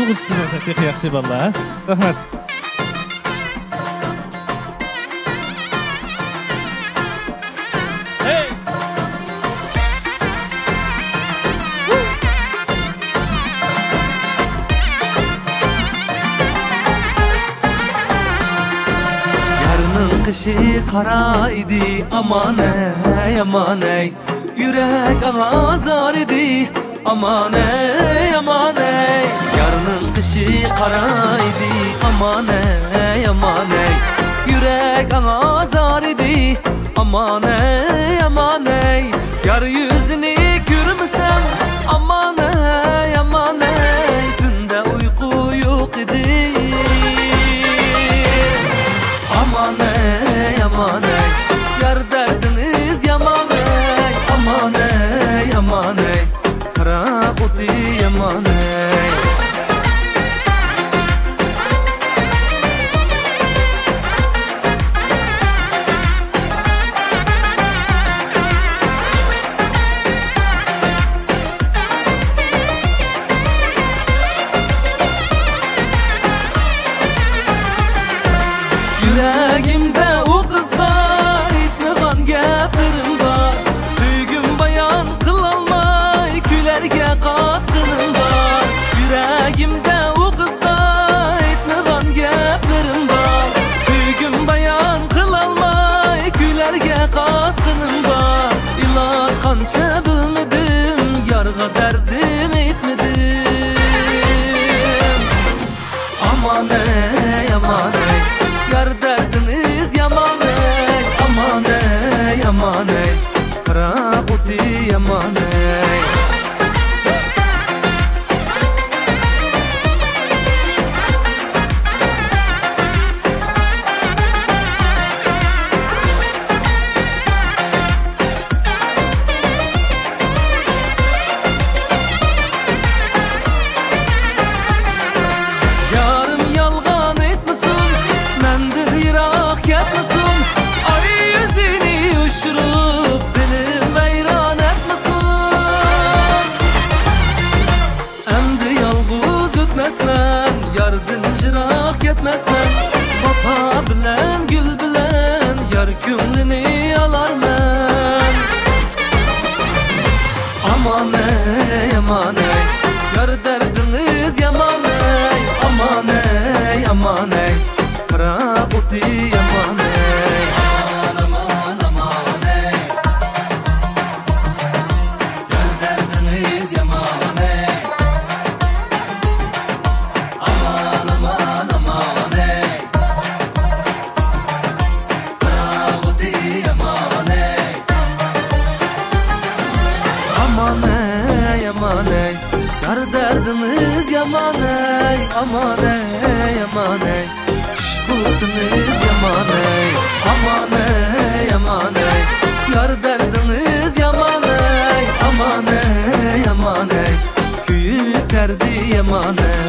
o'quvchisimiz pek yaxshi bolalar. Rahmat. Kışı kara idi aman ey aman ey. Yürek azar idi aman ey aman ey. Yarının kışı kara idi aman ey aman ey. Yürek azar idi aman ey aman ey. Yar yüzünü görmesem aman ey aman ey. Tünde uyku yok idi aman ey aman ey. Yar derdiniz yaman ey aman ey aman ey. Kara kuti yaman ey. Yüreğimde o kızla itmegan gaplerim var. Süygüm bayan kılalmay külerge katkınım var. Yüreğimde o kızla itmegan gaplerim var. Süygüm bayan kılalmay külerge katkınım var. İlaç kança bilmedim, yarga derdim etmedim. Aman ey aman ey. Yar derdiniz yaman ey aman ey aman ey. Kara kuti yaman ey. Yarım yalgan etmesin, mendir yirak yetmesin. Ay yüzünü uçurup dilim veyran etmesin. Endi yalğız ötmezmen, yardan jirak yetmezmen. Baba bilen gül bilen yar kümlini alarmen. Aman ey aman ey. Yar derdiniz yaman ey aman ey aman ey. Kara kuti yaman ey. Aman aman ey. Yar derdiniz yaman ey. Aman aman ey. Kara kuti yaman ey. Aman ey aman ey. Yar derdiniz yaman ey aman ey aman ey. Şkutiniz yaman ey aman ey aman ey. Yar derdiniz yaman ey aman ey aman ey. Küyük derdi yaman ey.